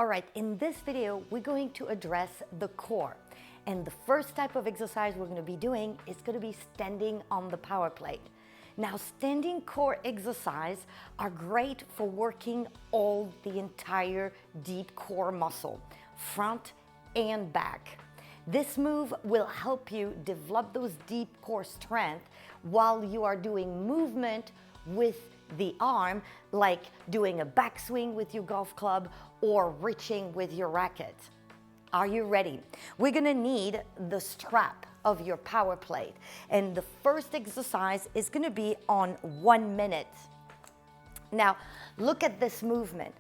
All right, in this video, we're going to address the core. And the first type of exercise we're going to be doing is going to be standing on the power plate. Now, standing core exercise are great for working all the entire deep core muscle, front and back. This move will help you develop those deep core strength while you are doing movement with the arm, like doing a backswing with your golf club or reaching with your racket. Are you ready? We're gonna need the strap of your power plate. And the first exercise is gonna be on 1 minute. Now, look at this movement.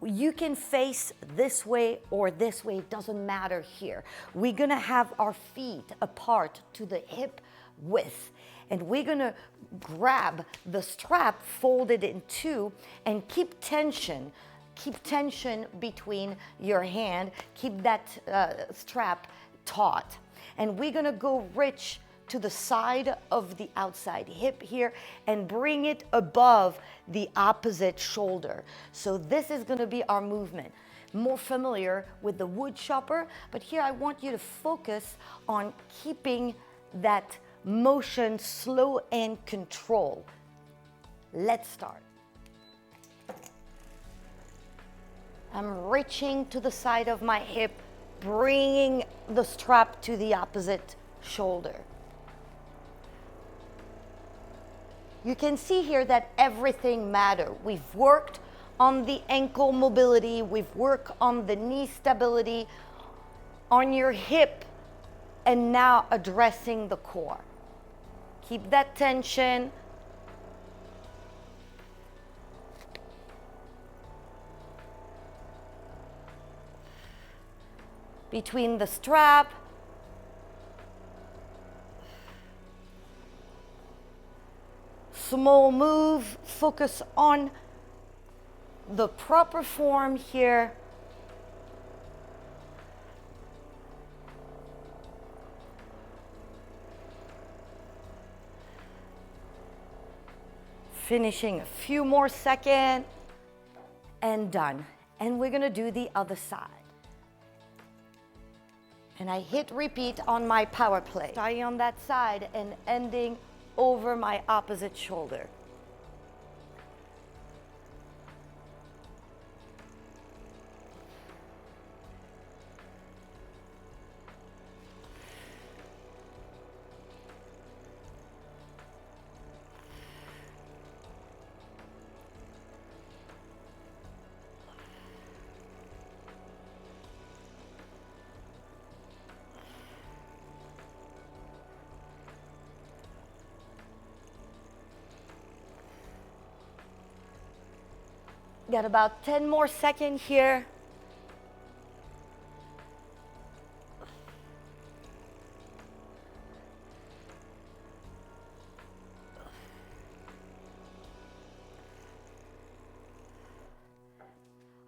You can face this way or this way, it doesn't matter here. We're gonna have our feet apart to the hip width. And we're gonna grab the strap, fold it in two, and keep tension. Keep tension between your hand. Keep that strap taut. And we're gonna go reach to the side of the outside hip here and bring it above the opposite shoulder. So this is gonna be our movement. More familiar with the wood chopper, but here I want you to focus on keeping that motion slow and control. Let's start. I'm reaching to the side of my hip, bringing the strap to the opposite shoulder. You can see here that everything matters. We've worked on the ankle mobility, we've worked on the knee stability, on your hip, and now addressing the core. Keep that tension. Between the strap, small move, focus on the proper form here. Finishing a few more seconds and done. And we're gonna do the other side. And I hit repeat on my power plate, starting on that side and ending over my opposite shoulder. Got about 10 more seconds here.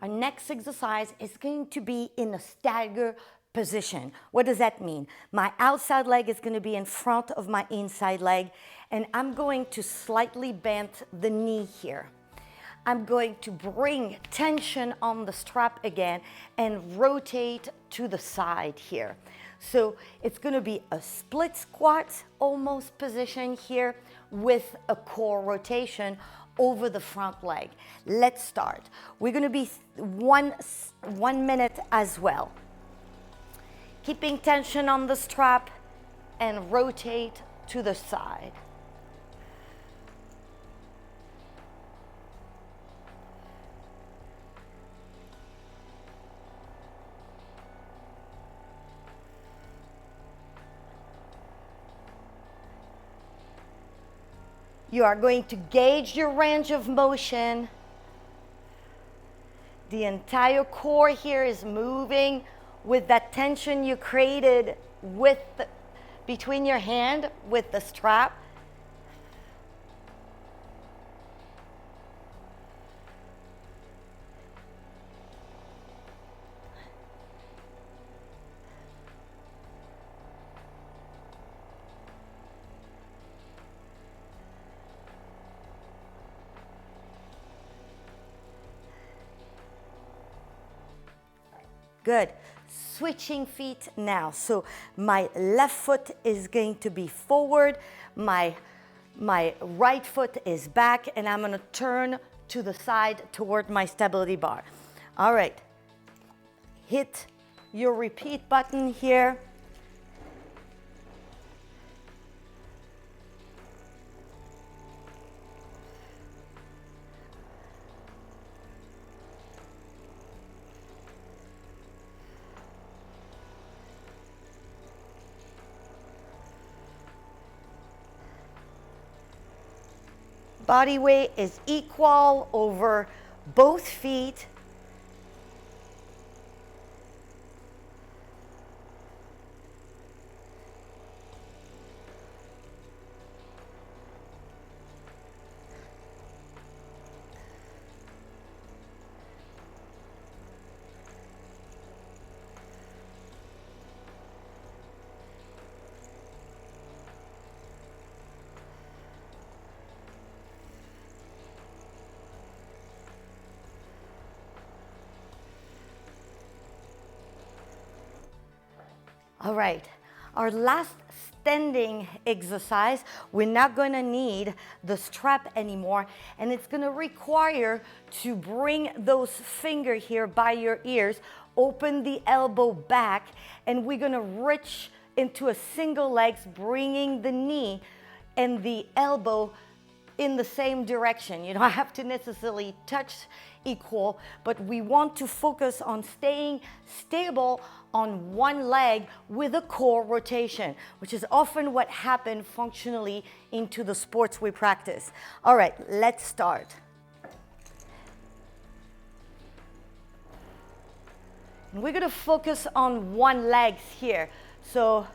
Our next exercise is going to be in a stagger position. What does that mean? My outside leg is going to be in front of my inside leg, and I'm going to slightly bend the knee here. I'm going to bring tension on the strap again and rotate to the side here. So it's going to be a split squat almost position here with a core rotation over the front leg. Let's start. We're going to be one minute as well. Keeping tension on the strap and rotate to the side. You are going to gauge your range of motion. The entire core here is moving with that tension you created between your hand with the strap. Good. Switching feet now. So my left foot is going to be forward, my right foot is back, and I'm going to turn to the side toward my stability bar. All right. Hit your repeat button here. Body weight is equal over both feet. All right, our last standing exercise, we're not gonna need the strap anymore, and it's gonna require to bring those fingers here by your ears, open the elbow back, and we're gonna reach into a single legs, bringing the knee and the elbow in the same direction. You don't have to necessarily touch equal, but we want to focus on staying stable on one leg with a core rotation, which is often what happens functionally into the sports we practice. All right, let's start. And we're gonna focus on one leg here. So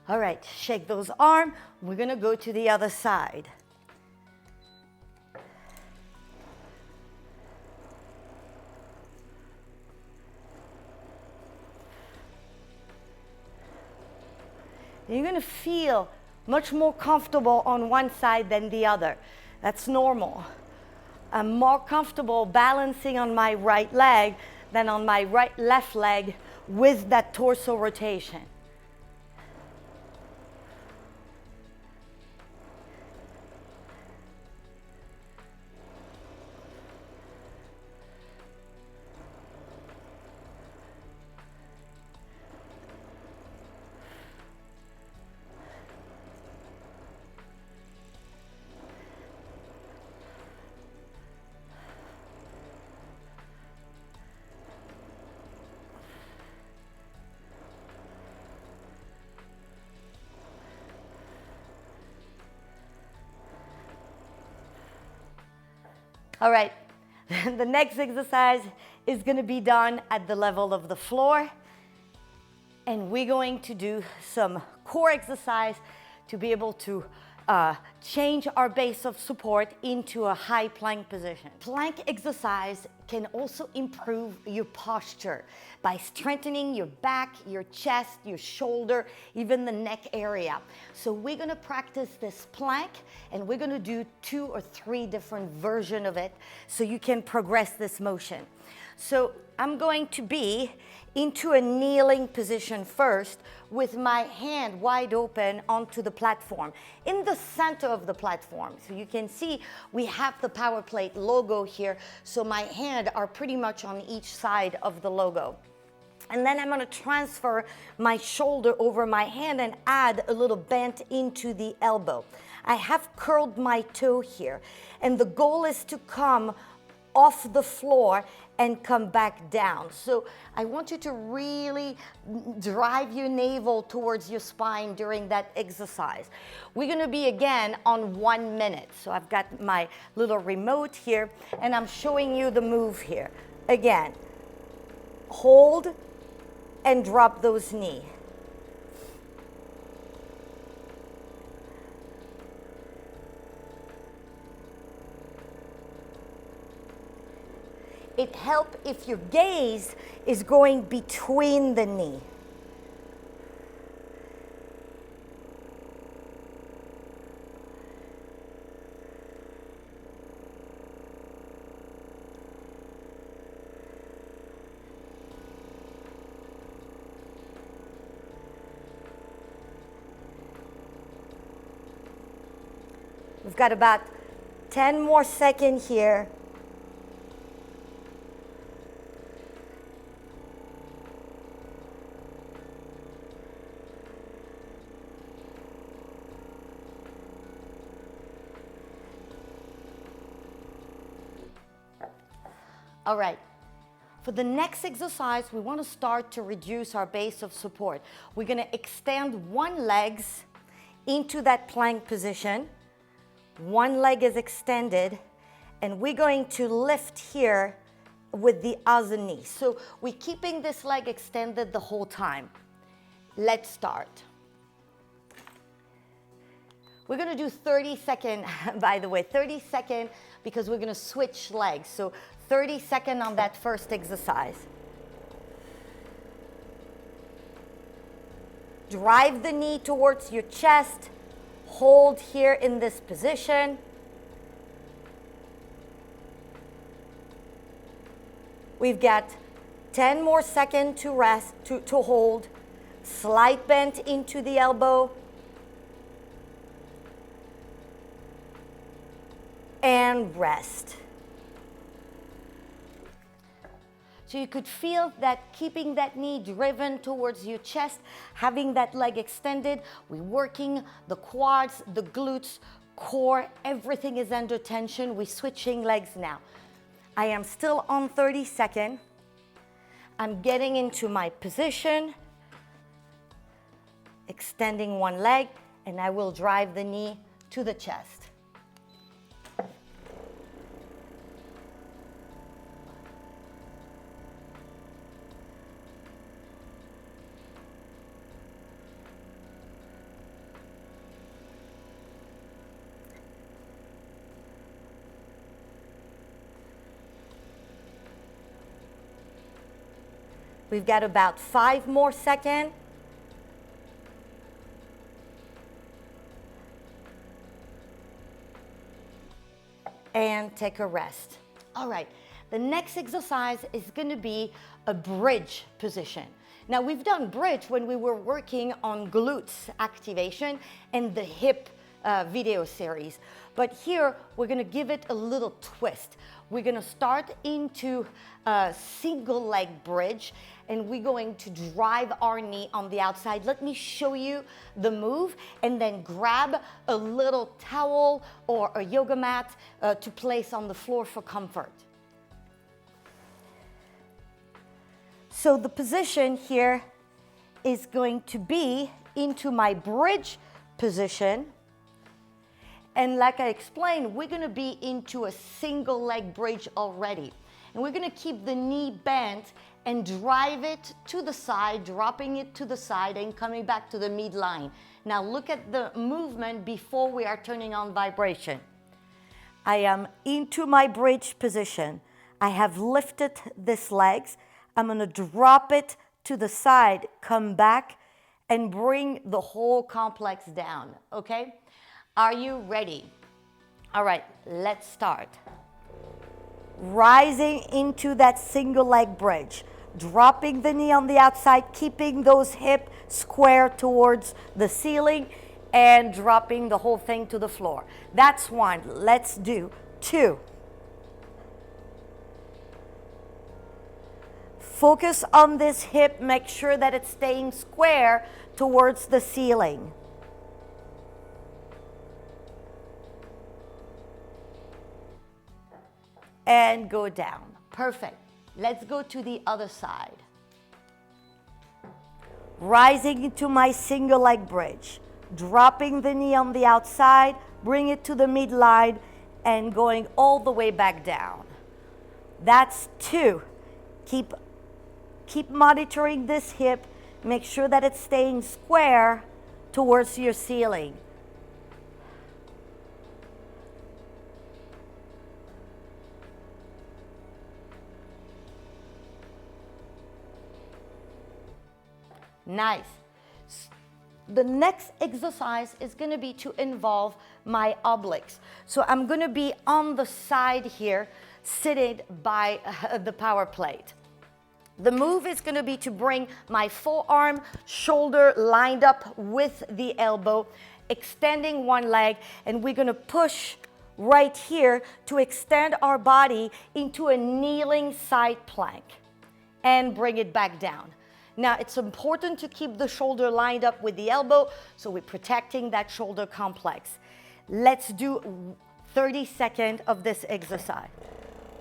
all right, shake those arms. We're gonna go to the other side. You're gonna feel much more comfortable on one side than the other. That's normal. I'm more comfortable balancing on my right leg than on my left leg with that torso rotation. All right, the next exercise is going to be done at the level of the floor, and we're going to do some core exercise to be able to change our base of support into a high plank position. Plank exercise can also improve your posture by strengthening your back, your chest, your shoulder, even the neck area. So we're gonna practice this plank, and we're gonna do 2 or 3 different versions of it so you can progress this motion. So I'm going to be into a kneeling position first with my hand wide open onto the platform, in the center of the platform. So you can see we have the power plate logo here, so my hands are pretty much on each side of the logo. And then I'm going to transfer my shoulder over my hand and add a little bend into the elbow. I have curled my toe here, and the goal is to come off the floor and come back down. So I want you to really drive your navel towards your spine during that exercise. We're going to be again on 1 minute. So I've got my little remote here, and I'm showing you the move here. Again, hold and drop those knees. It helps if your gaze is going between the knee. We've got about 10 more seconds here. All right, for the next exercise, we want to start to reduce our base of support. We're going to extend one leg into that plank position. One leg is extended, and we're going to lift here with the other knee. So we're keeping this leg extended the whole time. Let's start. We're going to do 30 seconds, by the way, 30 seconds, because we're going to switch legs. So 30 seconds on that first exercise. Drive the knee towards your chest. Hold here in this position. We've got 10 more seconds to rest, to hold. Slight bend into the elbow. And rest. So you could feel that keeping that knee driven towards your chest, having that leg extended, we're working the quads, the glutes, core, everything is under tension. We're switching legs now. I am still on 30 seconds. I'm getting into my position, extending one leg, and I will drive the knee to the chest. We've got about 5 more seconds. And take a rest. All right, the next exercise is going to be a bridge position. Now, we've done bridge when we were working on glutes activation and the hip video series. But here, we're going to give it a little twist. We're going to start into a single leg bridge, and we're going to drive our knee on the outside. Let me show you the move, and then grab a little towel or a yoga mat to place on the floor for comfort. So the position here is going to be into my bridge position. And like I explained, we're going to be into a single leg bridge already. And we're going to keep the knee bent and drive it to the side, dropping it to the side and coming back to the midline. Now look at the movement before we are turning on vibration. I am into my bridge position. I have lifted this legs. I'm going to drop it to the side, come back, and bring the whole complex down, okay? Are you ready? All right, let's start. Rising into that single leg bridge, dropping the knee on the outside, keeping those hips square towards the ceiling, and dropping the whole thing to the floor. That's 1. Let's do 2. Focus on this hip, make sure that it's staying square towards the ceiling. And go down. Perfect. Let's go to the other side. Rising into my single leg bridge. Dropping the knee on the outside, bring it to the midline, and going all the way back down. That's 2. Keep monitoring this hip. Make sure that it's staying square towards your ceiling. Nice. The next exercise is going to be to involve my obliques. So I'm going to be on the side here, sitting by the power plate. The move is going to be to bring my forearm, shoulder lined up with the elbow, extending one leg, and we're going to push right here to extend our body into a kneeling side plank and bring it back down. Now, it's important to keep the shoulder lined up with the elbow, so we're protecting that shoulder complex. Let's do 30 seconds of this exercise.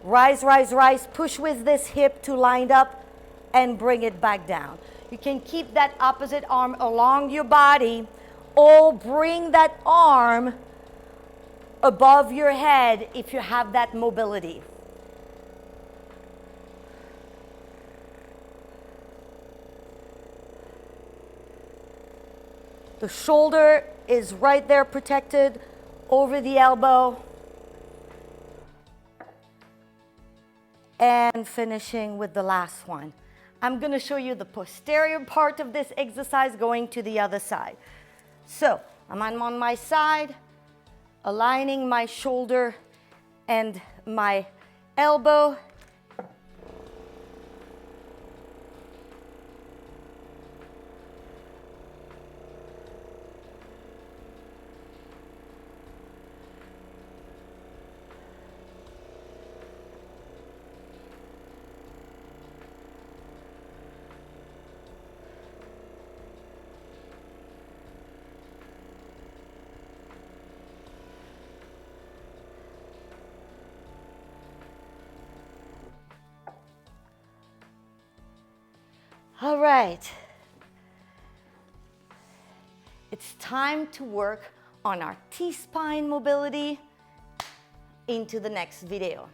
Rise, rise, rise, push with this hip to line up and bring it back down. You can keep that opposite arm along your body or bring that arm above your head if you have that mobility. The shoulder is right there protected over the elbow. And finishing with the last one. I'm going to show you the posterior part of this exercise going to the other side. So I'm on my side, aligning my shoulder and my elbow. All right, it's time to work on our T-spine mobility into the next video.